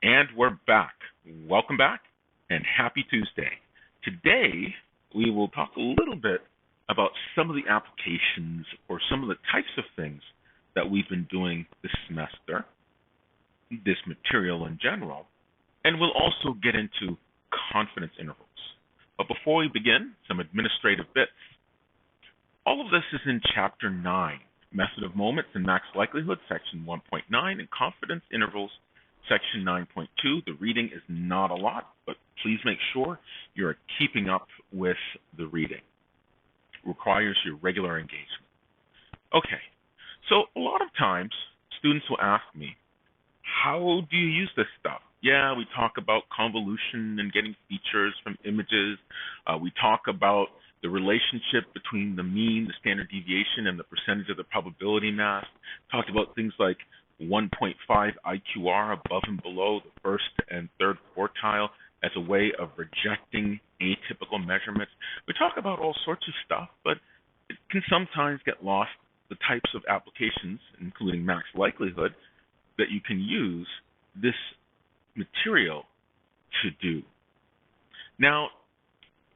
And we're back. Welcome back and happy Tuesday. Today, we will talk a little bit about some of the applications or some of the types of things that we've been doing this semester, this material in general, and we'll also get into confidence intervals. But before we begin, some administrative bits. All of this is in Chapter 9, Method of Moments and Max Likelihood, Section 1.9, and Confidence Intervals, Section 9.2. The reading is not a lot, but please make sure you're keeping up with the reading. It requires your regular engagement. Okay, so a lot of times students will ask me, how do you use this stuff? Yeah, we talk about convolution and getting features from images. We talk about the relationship between the mean, the standard deviation, and the percentage of the probability mass. Talked about things like 1.5 IQR above and below the first and third quartile as a way of rejecting atypical measurements. We talk about all sorts of stuff, but it can sometimes get lost the types of applications, including max likelihood, that you can use this material to do. Now,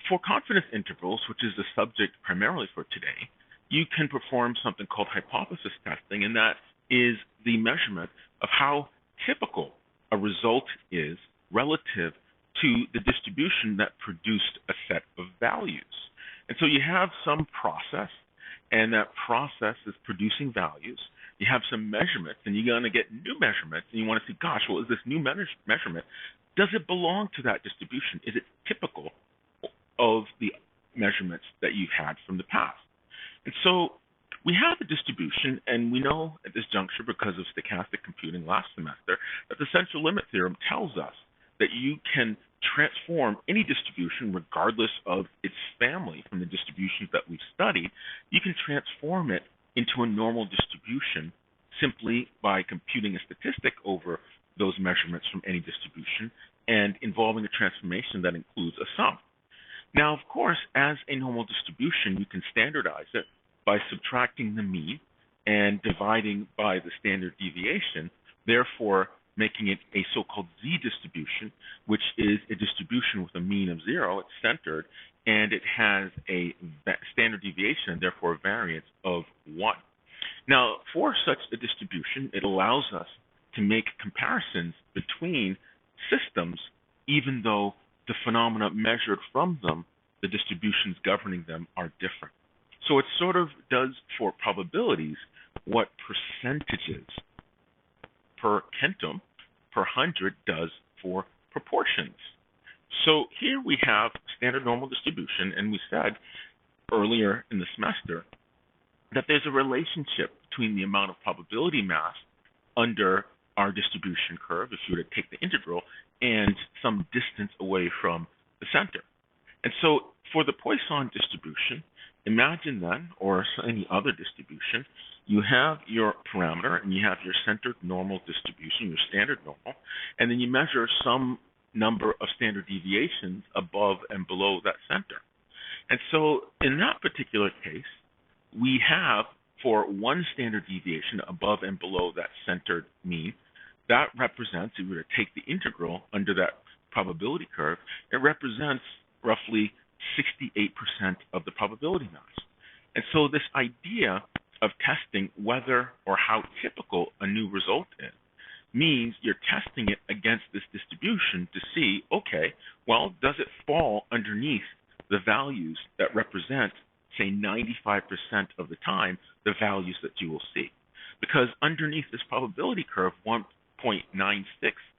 for confidence intervals, which is the subject primarily for today, you can perform something called hypothesis testing, and that is the measurement of how typical a result is relative to the distribution that produced a set of values. And so you have some process, and that process is producing values. You have some measurements, and you're going to get new measurements, and you want to see, gosh, well, is this new measurement, does it belong to that distribution? Is it typical of the measurements that you've had from the past? And so we have a distribution, and we know at this juncture, because of stochastic computing last semester, that the central limit theorem tells us that you can transform any distribution, regardless of its family from the distributions that we've studied. You can transform it into a normal distribution simply by computing a statistic over those measurements from any distribution and involving a transformation that includes a sum. Now, of course, as a normal distribution, you can standardize it by subtracting the mean and dividing by the standard deviation, therefore making it a so-called Z distribution, which is a distribution with a mean of 0. It's centered, and it has a standard deviation, and therefore a variance of 1. Now, for such a distribution, it allows us to make comparisons between systems, even though the phenomena measured from them, the distributions governing them, are different. So it sort of does for probabilities what percentages per centum per 100 does for proportions. So here we have standard normal distribution, and we said earlier in the semester that there's a relationship between the amount of probability mass under our distribution curve, if you were to take the integral, and some distance away from the center. And so for the Poisson distribution, imagine then, or any other distribution, you have your parameter and you have your centered normal distribution, your standard normal, and then you measure some number of standard deviations above and below that center. And so in that particular case, we have for one standard deviation above and below that centered mean, that represents, if we were to take the integral under that probability curve, it represents roughly 68% of the probability mass. And so this idea of testing whether or how typical a new result is means you're testing it against this distribution to see, okay, well, does it fall underneath the values that represent, say, 95% of the time, the values that you will see? Because underneath this probability curve, 1.96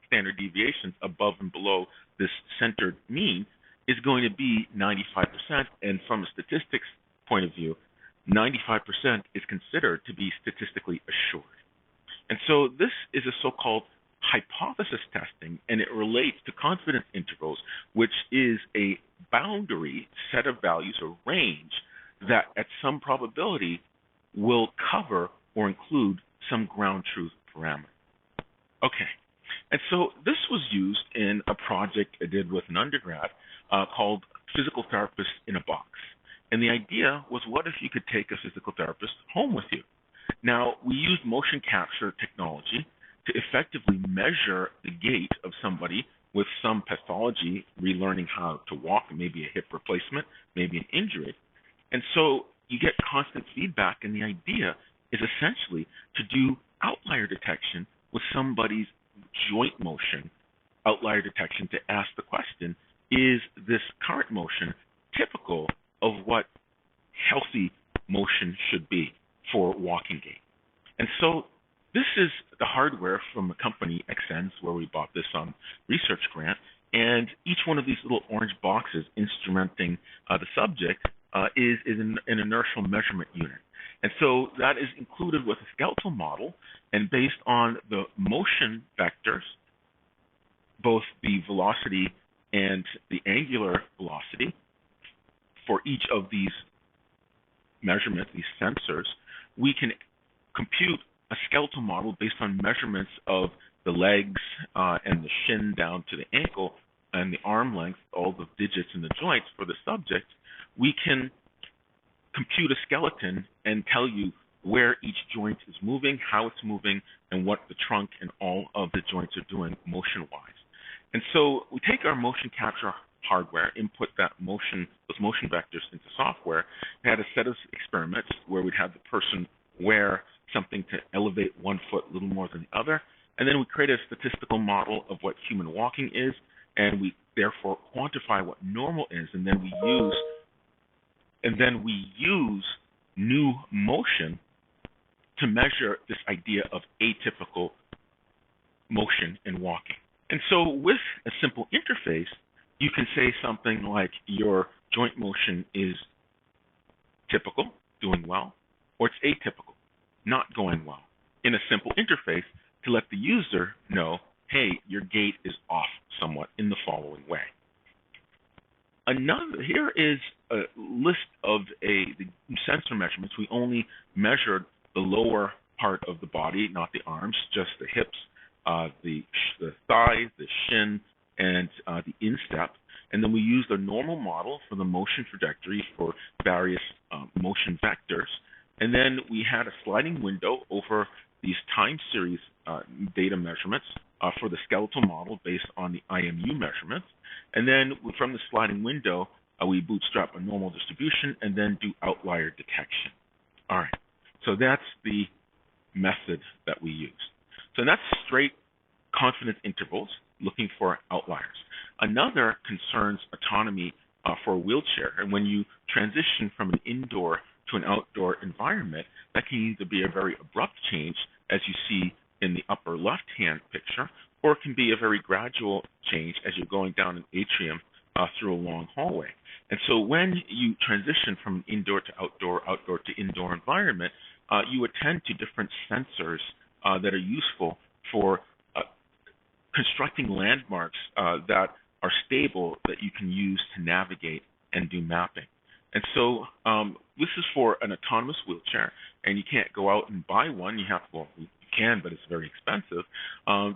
standard deviations above and below this centered mean is going to be 95%, and from a statistics point of view, 95% is considered to be statistically assured. And so this is a so-called hypothesis testing, and it relates to confidence intervals, which is a boundary set of values, a range, that at some probability will cover or include some ground truth parameter. Okay, and so this was used in a project I did with an undergrad called Physical Therapist in a Box. And the idea was, what if you could take a physical therapist home with you? Now, we used motion capture technology to effectively measure the gait of somebody with some pathology, relearning how to walk, maybe a hip replacement, maybe an injury. And so you get constant feedback, and the idea is essentially to do outlier detection with somebody's joint motion, outlier detection to ask the question, is this current motion typical of what healthy motion should be for walking gait? And so this is the hardware from a company, Xens, where we bought this on research grant, and each one of these little orange boxes instrumenting the subject is an inertial measurement unit. And so that is included with a skeletal model, and based on the motion vectors, both the velocity and the angular velocity for each of these measurements, these sensors, we can compute a skeletal model based on measurements of the legs and the shin down to the ankle and the arm length, all the digits in the joints for the subject. We can compute a skeleton and tell you where each joint is moving, how it's moving, and what the trunk and all of the joints are doing motion-wise. And so we take our motion capture hardware, input that motion, those motion vectors into software. We had a set of experiments where we'd have the person wear something to elevate one foot a little more than the other, and then we create a statistical model of what human walking is, and we therefore quantify what normal is, and then we use new motion to measure this idea of atypical motion in walking. And so with a simple interface, you can say something like your joint motion is typical, doing well, or it's atypical, not going well, in a simple interface to let the user know, hey, your gait is off somewhat in the following way. Here is a list of the sensor measurements. We only measured the lower part of the body, not the arms, just the hips, the thigh, the shin, and the instep. And then we used a normal model for the motion trajectory for various motion vectors. And then we had a sliding window over these time series data measurements for the skeletal model based on the IMU measurements. And then from the sliding window, we bootstrap a normal distribution and then do outlier detection. All right, so that's the method that we used. So that's straight confidence intervals, looking for outliers. Another concerns autonomy for a wheelchair. And when you transition from an indoor to an outdoor environment, that can either be a very abrupt change, as you see in the upper left-hand picture, or it can be a very gradual change as you're going down an atrium through a long hallway. And so when you transition from an indoor to outdoor, outdoor to indoor environment, you attend to different sensors that are useful for constructing landmarks that are stable that you can use to navigate and do mapping. And so this is for an autonomous wheelchair, and you can't go out and buy one. You have to, well, you can, but it's very expensive.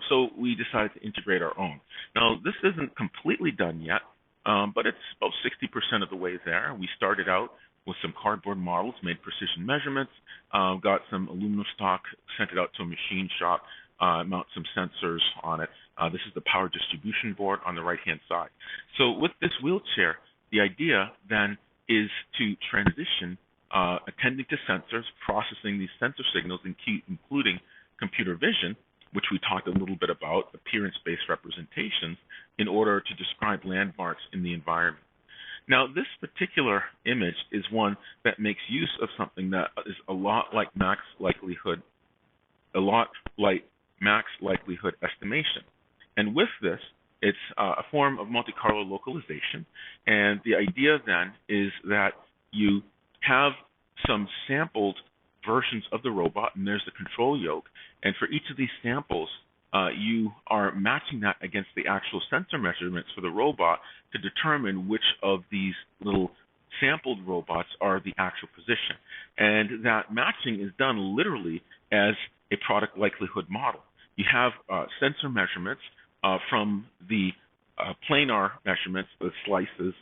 So we decided to integrate our own. Now, this isn't completely done yet, but it's about 60% of the way there. We started out with some cardboard models, made precision measurements, got some aluminum stock, sent it out to a machine shop, mount some sensors on it. This is the power distribution board on the right-hand side. So with this wheelchair, the idea then is to transition attending to sensors, processing these sensor signals, including computer vision, which we talked a little bit about, appearance-based representations, in order to describe landmarks in the environment. Now, this particular image is one that makes use of something that is a lot like max likelihood estimation. And with this, it's a form of Monte Carlo localization. And the idea then is that you have some sampled versions of the robot, and there's the control yoke. And for each of these samples, you are matching that against the actual sensor measurements for the robot to determine which of these little sampled robots are the actual position. And that matching is done literally as a product likelihood model. You have sensor measurements from the planar measurements, the slices,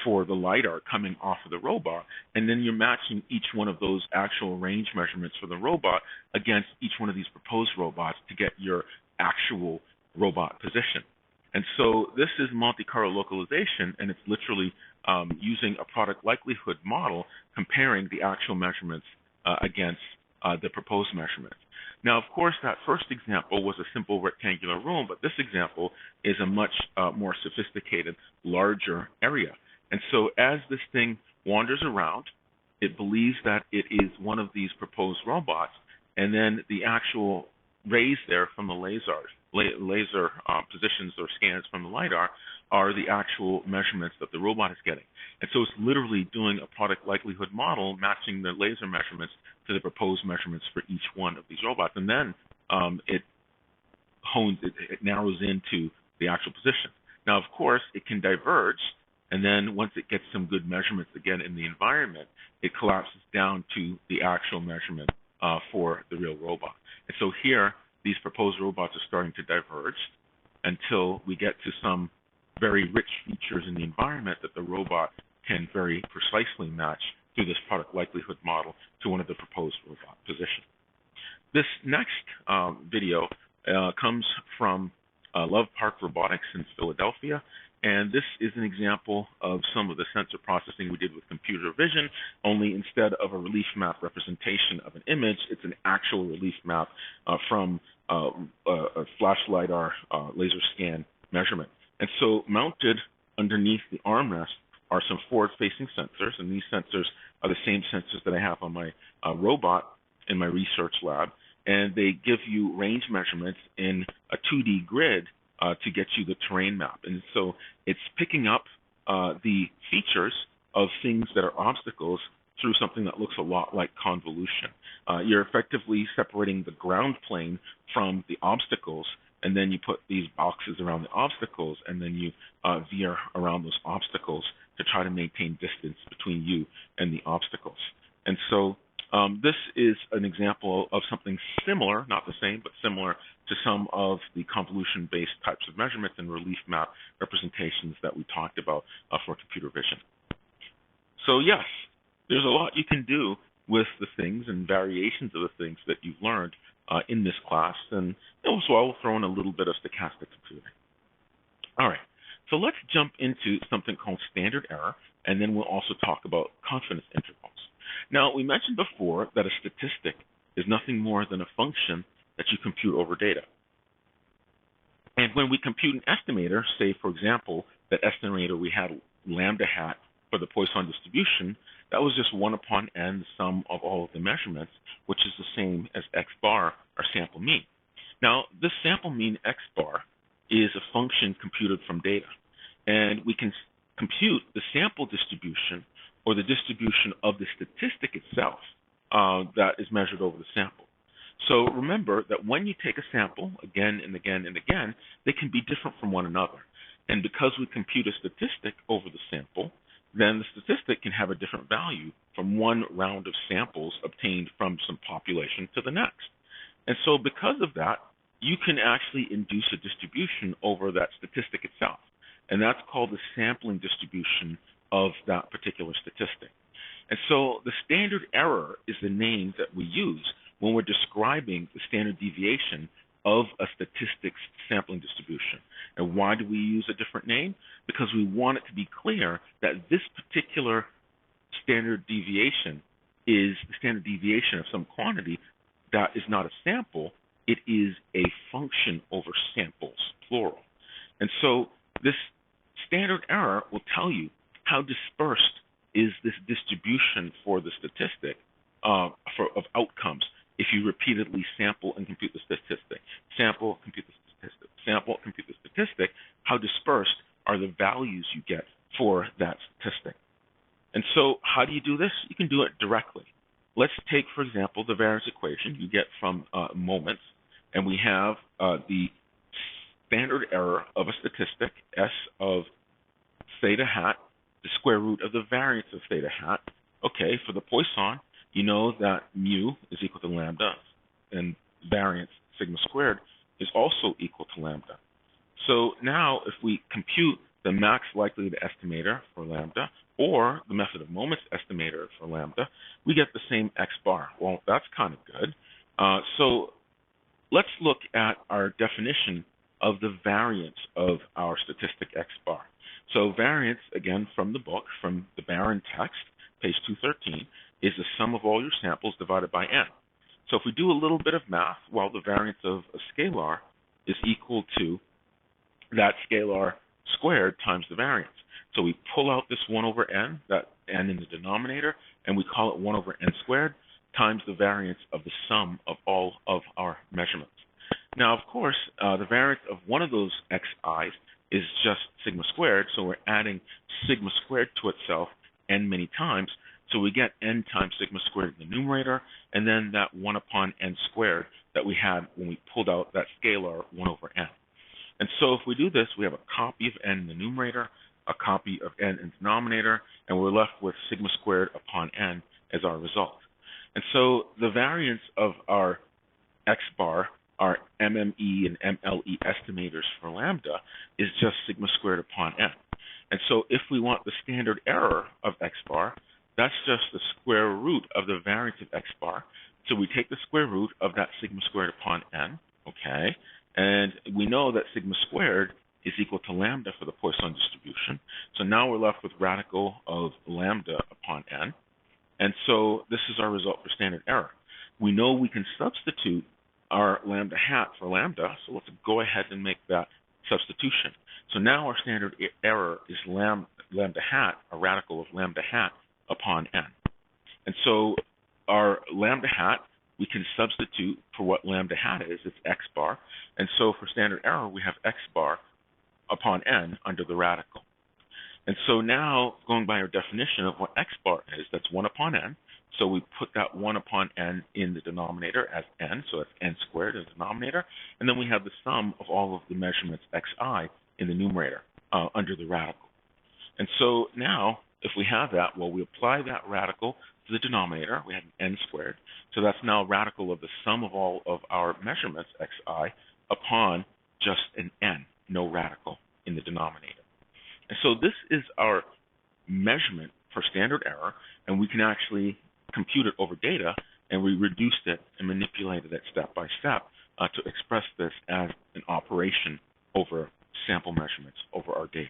for the LiDAR coming off of the robot, and then you're matching each one of those actual range measurements for the robot against each one of these proposed robots to get your actual robot position. And so this is Monte Carlo localization, and it's literally using a product likelihood model comparing the actual measurements against the proposed measurements. Now, of course, that first example was a simple rectangular room, but this example is a much more sophisticated, larger area. And so as this thing wanders around, it believes that it is one of these proposed robots, and then the actual rays there from the laser positions or scans from the LiDAR are the actual measurements that the robot is getting. And so it's literally doing a product likelihood model matching the laser measurements to the proposed measurements for each one of these robots. And then it narrows into the actual position. Now, of course, it can diverge, and then once it gets some good measurements again in the environment, it collapses down to the actual measurement for the real robot. And so here, these proposed robots are starting to diverge until we get to some very rich features in the environment that the robot can very precisely match through this product likelihood model to one of the proposed robot positions. This next video comes from Love Park Robotics in Philadelphia, and this is an example of some of the sensor processing we did with computer vision, only instead of a relief map representation of an image, it's an actual relief map from a flash LiDAR laser scan measurement. And so mounted underneath the armrest are some forward-facing sensors, and these sensors are the same sensors that I have on my robot in my research lab, and they give you range measurements in a 2D grid to get you the terrain map. And so it's picking up the features of things that are obstacles through something that looks a lot like convolution. You're effectively separating the ground plane from the obstacles, and then you put these boxes around the obstacles, and then you veer around those obstacles to try to maintain distance between you and the obstacles. And so this is an example of something similar, not the same, but similar to some of the convolution-based types of measurements and relief map representations that we talked about for computer vision. So yes, there's a lot you can do with the things and variations of the things that you've learned in this class, and also I will throw in a little bit of stochastic computing. All right, so let's jump into something called standard error, and then we'll also talk about confidence intervals. Now, we mentioned before that a statistic is nothing more than a function that you compute over data. And when we compute an estimator, say, for example, that estimator we had lambda hat for the Poisson distribution, that was just 1 upon n, the sum of all of the measurements, which is the same as x bar, our sample mean. Now, this sample mean x bar is a function computed from data. And we can compute the sample distribution or the distribution of the statistic itself that is measured over the sample. So remember that when you take a sample again and again and again, they can be different from one another. And because we compute a statistic over the sample, then the statistic can have a different value from one round of samples obtained from some population to the next. And so because of that, you can actually induce a distribution over that statistic itself. And that's called the sampling distribution of that particular statistic. And so the standard error is the name that we use when we're describing the standard deviation of a statistic's sampling distribution. And why do we use a different name? Because we want it to be clear that this particular standard deviation is the standard deviation of some quantity that is not a sample, it is a function over samples, plural. And so this standard error will tell you how dispersed is this distribution for the statistic of outcomes if you repeatedly sample and compute the statistic. Sample, compute the statistic. Sample, compute the statistic. How dispersed are the values you get for that statistic? And so how do you do this? You can do it directly. Let's take, for example, the variance equation you get from moments, and we have the standard error of a statistic, S of theta hat, the square root of the variance of theta hat. Okay, for the Poisson, you know that mu is equal to lambda, and variance, sigma squared, is also equal to lambda. So now if we compute the max likelihood estimator for lambda or the method of moments estimator for lambda, we get the same x bar. Well, that's kind of good. So let's look at our definition of the variance of our statistic x bar. So variance, again, from the book, from the Barron text, page 213, is the sum of all your samples divided by n. So if we do a little bit of math, well, the variance of a scalar is equal to that scalar squared times the variance. So we pull out this 1 over n, that n in the denominator, and we call it 1 over n squared times the variance of the sum of all of our measurements. Now, of course, the variance of one of those xi's is just sigma squared, so we're adding sigma squared to itself n many times, so we get n times sigma squared in the numerator, and then that 1 upon n squared that we had when we pulled out that scalar 1 over n. And so if we do this, we have a copy of n in the numerator, a copy of n in the denominator, and we're left with sigma squared upon n as our result. And so the variance of our x bar, our MME and MLE estimators for lambda, is just sigma squared upon n. And so if we want the standard error of x bar, that's just the square root of the variance of x bar. So we take the square root of that sigma squared upon n, okay? And we know that sigma squared is equal to lambda for the Poisson distribution. So now we're left with radical of lambda upon n. And so this is our result for standard error. We know we can substitute our lambda hat for lambda, so let's go ahead and make that substitution. So now our standard error is lambda hat, a radical of lambda hat upon n. And so our lambda hat, we can substitute for what lambda hat is, it's x bar. And so for standard error, we have x bar upon n under the radical. And so now, going by our definition of what x bar is, that's 1 upon n. So we put that 1 upon n in the denominator as n, so that's n squared in the denominator. And then we have the sum of all of the measurements xi in the numerator under the radical. And so now, if we have that, well, we apply that radical to the denominator. We have an n squared. So that's now a radical of the sum of all of our measurements xi upon just an n, no radical in the denominator. And so this is our measurement for standard error, and we can actually compute it over data, and we reduced it and manipulated it step by step to express this as an operation over sample measurements over our data.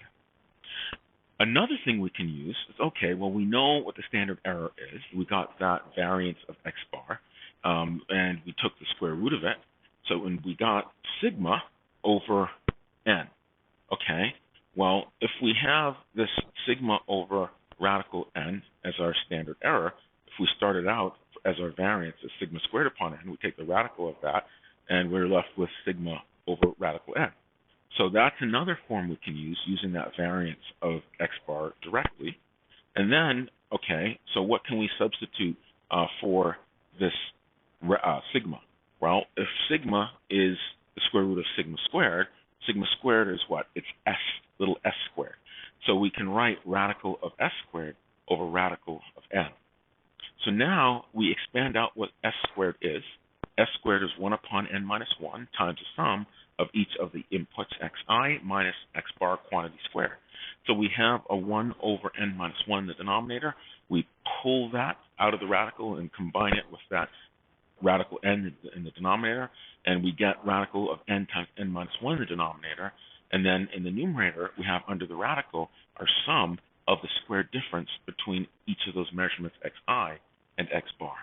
Another thing we can use is, okay, well, we know what the standard error is. We got that variance of x bar, and we took the square root of it. So when we got sigma over n, okay, well, if we have this sigma over radical n as our standard error, if we started out as our variance as sigma squared upon n, we take the radical of that, and we're left with sigma over radical n. So that's another form we can use using that variance of x bar directly. And then, okay, so what can we substitute for this sigma? Well, if sigma is the square root of sigma squared is what? It's s, little s squared. So we can write radical of s squared over radical of n. So now we expand out what s squared is. S squared is 1 upon n minus 1 times the sum of each of the inputs xi minus x bar quantity squared. So we have a 1 over n minus 1 in the denominator. We pull that out of the radical and combine it with that radical n in the denominator, and we get radical of n times n minus 1 in the denominator. And then in the numerator, we have under the radical our sum of the square difference between each of those measurements xi and x bar.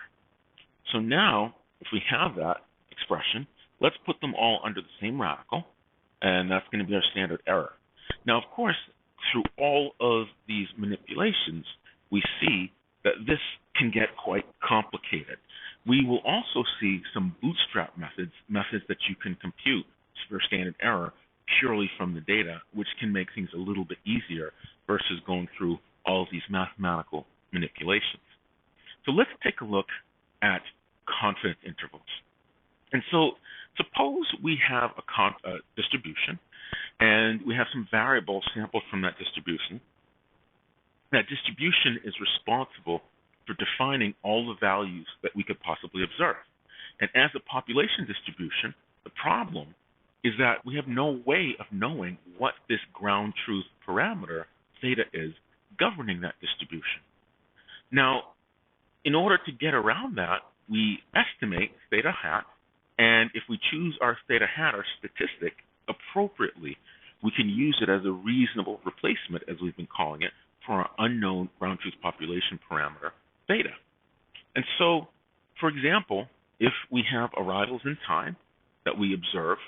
So now, if we have that expression, let's put them all under the same radical, and that's going to be our standard error. Now, of course, through all of these manipulations, we see that this can get quite complicated. We will also see some bootstrap methods that you can compute for standard error purely from the data, which can make things a little bit easier versus going through all of these mathematical manipulations. So let's take a look at confidence intervals. And so suppose we have a distribution, and we have some variables sampled from that distribution. That distribution is responsible for defining all the values that we could possibly observe. And as a population distribution, the problem is that we have no way of knowing what this ground truth parameter, theta, is governing that distribution. Now, in order to get around that, we estimate theta hat, and if we choose our theta hat, our statistic, appropriately, we can use it as a reasonable replacement, as we've been calling it, for our unknown ground truth population parameter, theta. And so, for example, if we have arrivals in time that we observe,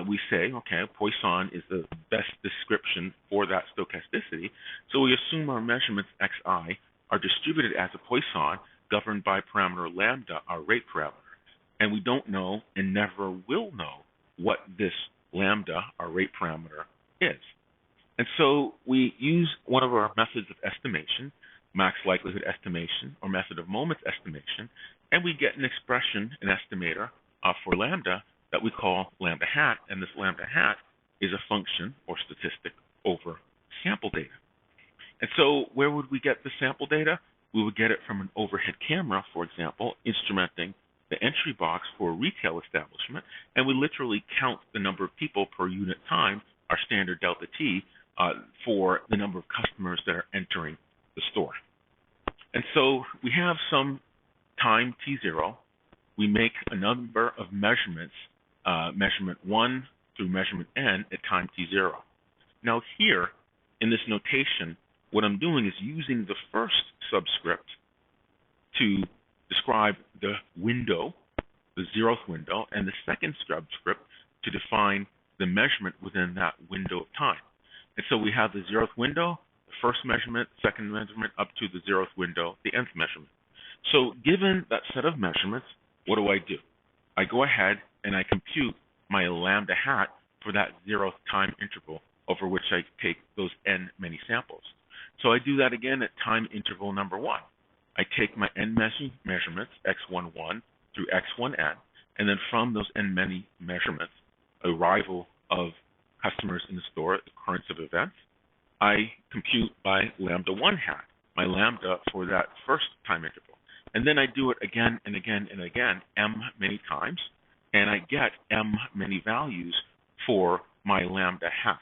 we say, okay, Poisson is the best description for that stochasticity, so we assume our measurements xi are distributed as a Poisson governed by parameter lambda, our rate parameter. And we don't know and never will know what this lambda, our rate parameter, is. And so we use one of our methods of estimation, max likelihood estimation or method of moments estimation, and we get an expression, an estimator for lambda that we call lambda hat, and this lambda hat is a function or statistic over sample data. And so where would we get the sample data? We would get it from an overhead camera, for example, instrumenting the entry box for a retail establishment, and we literally count the number of people per unit time, our standard delta T, for the number of customers that are entering the store. And so we have some time T0. We make a number of measurements, measurement 1 through measurement n at time T0. Now here, in this notation, what I'm doing is using the first subscript to describe the window, the zeroth window, and the second subscript to define the measurement within that window of time. And so we have the zeroth window, the first measurement, second measurement, up to the zeroth window, the nth measurement. So given that set of measurements, what do? I go ahead and I compute my lambda hat for that zeroth time interval over which I take those n many samples. So I do that again at time interval number 1. I take my n measurements, x11 through x1n, and then from those n many measurements, arrival of customers in the store, occurrence of events, I compute my lambda 1 hat, my lambda for that first time interval. And then I do it again and again and again, m many times, and I get m many values for my lambda hat.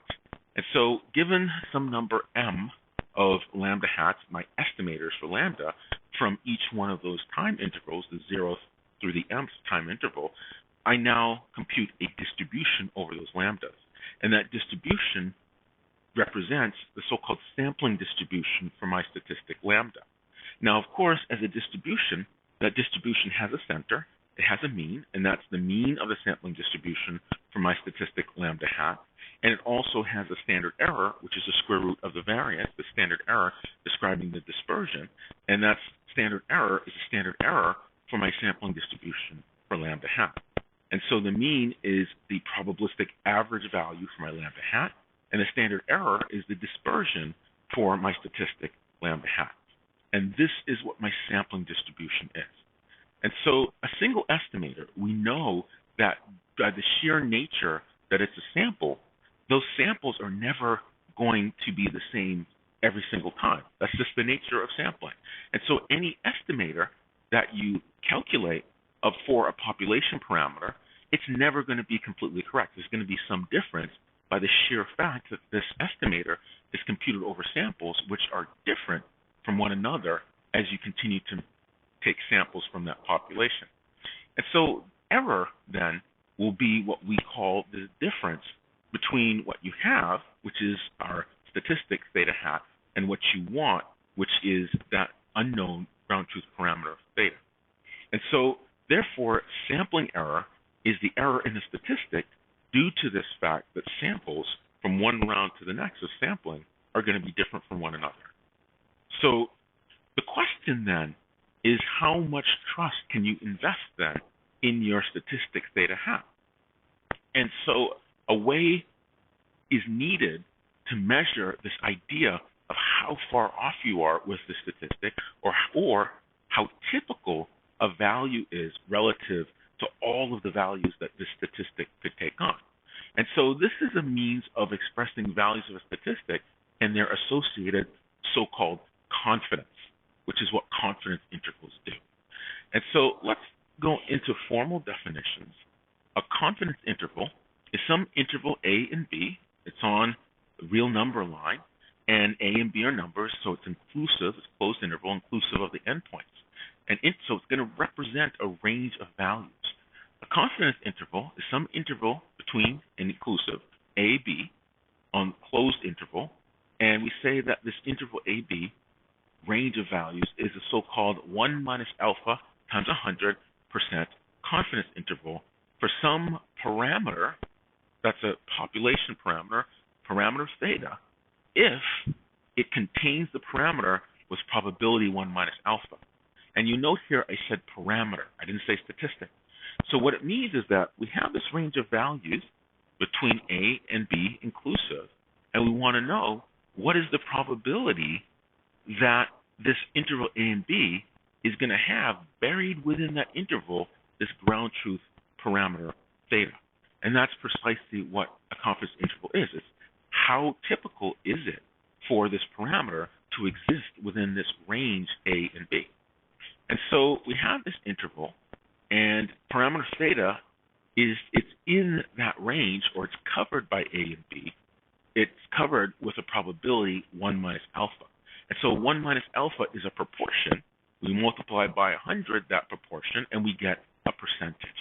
And so given some number m of lambda hats, my estimators for lambda, from each one of those time intervals, the 0th through the mth time interval, I now compute a distribution over those lambdas. And that distribution represents the so-called sampling distribution for my statistic lambda. Now, of course, as a distribution, that distribution has a center, it has a mean, and that's the mean of the sampling distribution for my statistic lambda hat. And it also has a standard error, which is the square root of the variance, the standard error describing the dispersion. And that standard error is a standard error for my sampling distribution for lambda hat. And so the mean is the probabilistic average value for my lambda hat, and the standard error is the dispersion for my statistic lambda hat. And this is what my sampling distribution is. And so a single estimator, we know that by the sheer nature that it's a sample, those samples are never going to be the same every single time. That's just the nature of sampling. And so any estimator that you calculate for a population parameter, it's never going to be completely correct. There's going to be some difference by the sheer fact that this estimator is computed over samples which are different from one another as you continue to take samples from that population. And so error then will be what we call the difference between what you have, which is our statistic theta hat, and what you want, which is that unknown ground truth parameter of theta. And so therefore sampling error is the error in the statistic due to this fact that samples from one round to the next of sampling are going to be different from one another. So the question then is, how much trust can you invest then in your statistic theta hat? And so a way is needed to measure this idea of how far off you are with the statistic, or how typical a value is relative to all of the values that this statistic could take on. And so this is a means of expressing values of a statistic and their associated so-called confidence, which is what confidence intervals do. And so let's go into formal definitions. A confidence interval is some interval A and B. It's on the real number line, and A and B are numbers, so it's inclusive, it's closed interval, inclusive of the endpoints. So it's going to represent a range of values. A confidence interval is some interval between an inclusive A, B on closed interval, and we say that this interval AB range of values is a so-called 1 minus alpha times 100% confidence interval for some parameter, that's a population parameter, parameter theta, if it contains the parameter with probability 1 minus alpha. And you note here I said parameter, I didn't say statistic. So what it means is that we have this range of values between A and B inclusive, and we want to know what is the probability that this interval A and B is going to have buried within that interval this ground truth parameter theta. And that's precisely what a confidence interval is. It's how typical is it for this parameter to exist within this range A and B. And so we have this interval, and parameter theta it's in that range, or it's covered by A and B. It's covered with a probability 1 minus alpha. And so 1 minus alpha is a proportion. We multiply by 100 that proportion, and we get a percentage.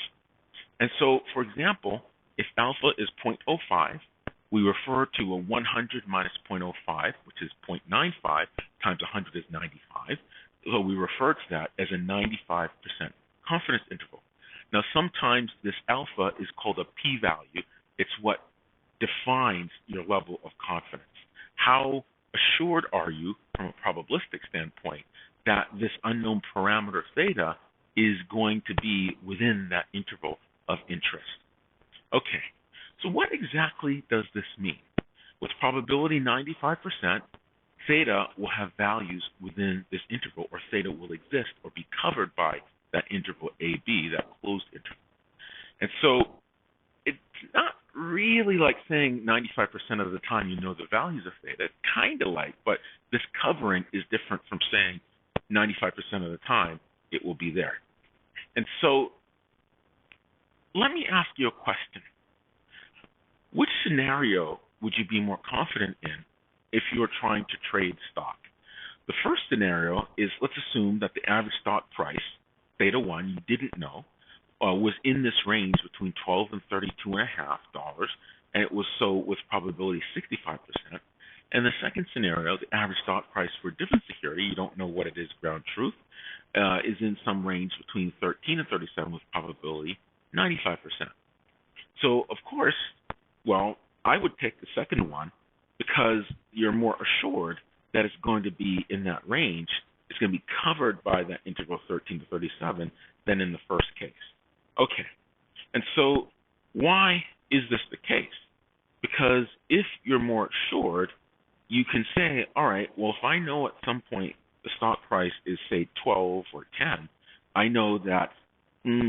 And so, for example, if alpha is 0.05, we refer to a 100 minus 0.05, which is 0.95 times 100 is 95. So we refer to that as a 95% confidence interval. Now, sometimes this alpha is called a p-value. It's what defines your level of confidence. How assured are you, from a probabilistic standpoint, that this unknown parameter theta is going to be within that interval of interest? Okay, so what exactly does this mean? With probability 95%, theta will have values within this interval, or theta will exist or be covered by that interval AB, that closed interval. And so it's not really like saying 95% of the time you know the values of theta. It's kind of like, but this covering is different from saying 95% of the time it will be there. And so let me ask you a question. Which scenario would you be more confident in if you were trying to trade stock? The first scenario is, let's assume that the average stock price, theta 1, you didn't know, was in this range between $12 and $32.5, and it was so with probability 65%. And the second scenario, the average stock price for a different security, you don't know what it is, ground truth, is in some range between 13 and 37 with probability 95%. So, of course, well, I would take the second one because you're more assured that it's going to be in that range. It's going to be covered by that interval 13 to 37 than in the first case. Okay, and so why is this the case? Because if you're more assured, you can say, all right, well, if I know at some point the stock price is, say, 12 or 10, I know that 95%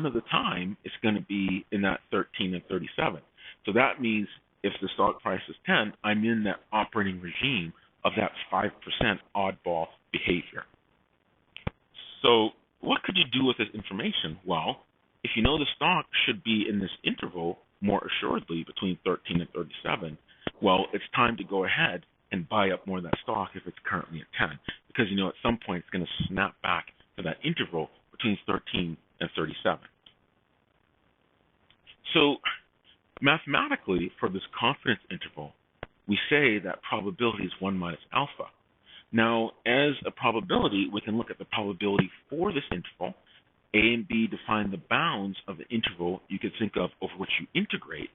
of the time it's going to be in that 13 and 37. So that means if the stock price is 10, I'm in that operating regime of that 5% oddball behavior. So what could you do with this information? Well, if you know the stock should be in this interval more assuredly between 13 and 37, well, it's time to go ahead and buy up more of that stock if it's currently at 10, because you know at some point it's going to snap back to that interval between 13 and 37. So mathematically, for this confidence interval, we say that probability is 1 minus alpha. Now, as a probability, we can look at the probability for this interval. A and B define the bounds of the interval you could think of over which you integrate,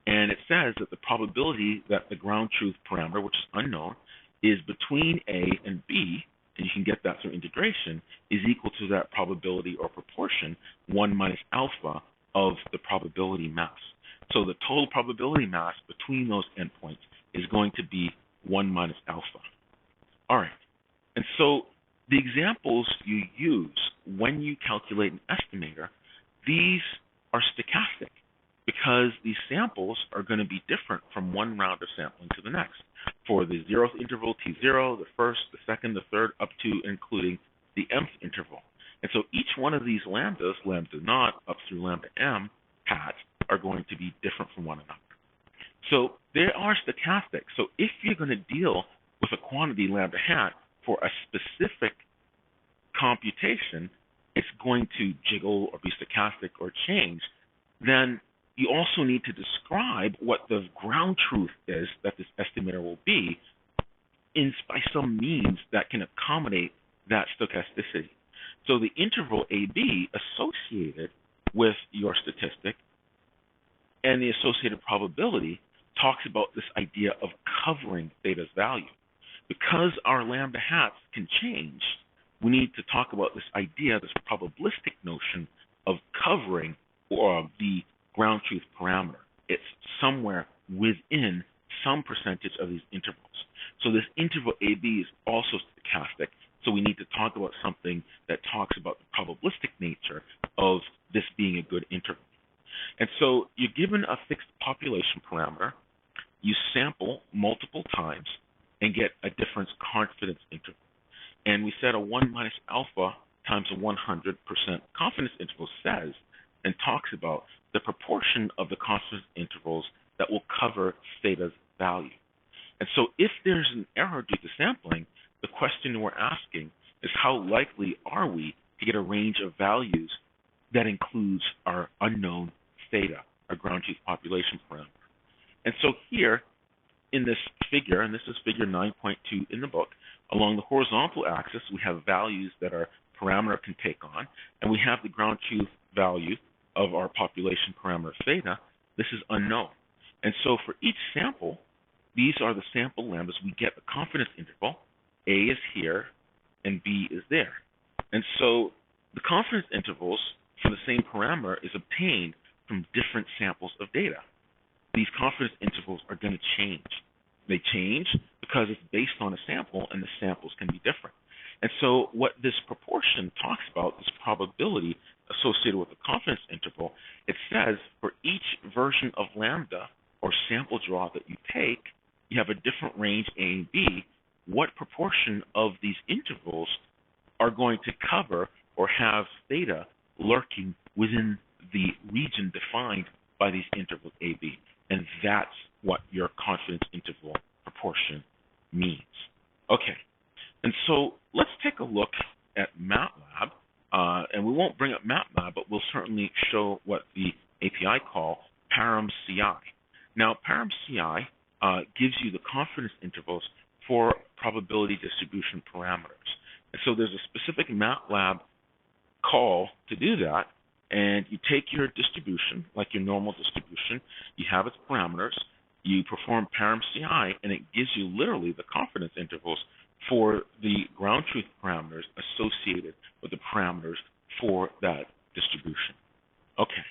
and it says that the probability that the ground truth parameter, which is unknown, is between A and B, and you can get that through integration, is equal to that probability or proportion, 1 minus alpha of the probability mass. So the total probability mass between those endpoints is going to be 1 minus alpha. All right, and so the examples you use when you calculate an estimator, these are stochastic because these samples are going to be different from one round of sampling to the next. For the 0th interval, T0, the first, the second, the third, up to including the mth interval. And so each one of these lambdas, lambda naught up through lambda m, hats are going to be different from one another. So there are stochastics. So if you're going to deal with a quantity lambda hat for a specific computation, it's going to jiggle or be stochastic or change, then you also need to describe what the ground truth is that this estimator will be by some means that can accommodate that stochasticity. So the interval AB associated with your statistic and the associated probability talks about this idea of covering theta's value. Because our lambda hats can change, we need to talk about this idea, this probabilistic notion of covering the ground truth parameter. It's somewhere within some percentage of these intervals. So this interval AB is also stochastic, so we need to talk about something that talks about the probabilistic nature of this being a good interval. And so you're given a fixed population parameter, you sample multiple times and get a difference confidence interval. And we said a 1 minus alpha times a 100% confidence interval says and talks about the proportion of the confidence intervals that will cover theta's value. And so if there's an error due to sampling, the question we're asking is how likely are we to get a range of values that includes our unknown theta, our ground truth population parameter. And so here in this figure, and this is figure 9.2 in the book, along the horizontal axis we have values that our parameter can take on, and we have the ground truth value of our population parameter theta. This is unknown. And so for each sample, these are the sample lambdas. We get a confidence interval. A is here and B is there. And so the confidence intervals for the same parameter is obtained from different samples of data. These confidence intervals are going to change. They change because it's based on a sample, and the samples can be different. And so what this proportion talks about, this probability associated with the confidence interval, it says for each version of lambda or sample draw that you take, you have a different range A and B. What proportion of these intervals are going to cover or have theta lurking within the region defined by these intervals A, B? And that's what your confidence interval proportion means. Okay, and so let's take a look at MATLAB. And we won't bring up MATLAB, but we'll certainly show what the API call param-CI. Now, param-CI gives you the confidence intervals for probability distribution parameters. And so there's a specific MATLAB call to do that, and you take your distribution, like your normal distribution, you have its parameters, you perform param-CI, and it gives you literally the confidence intervals for the ground truth parameters associated with the parameters for that distribution. Okay,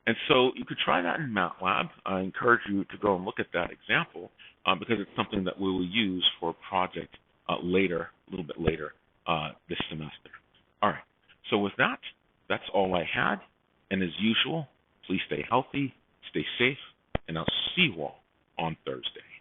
and so you could try that in MATLAB. I encourage you to go and look at that example because it's something that we will use for a project later, a little bit later this semester. All right, so with that, that's all I had. And as usual, please stay healthy, stay safe, and I'll see you all on Thursday.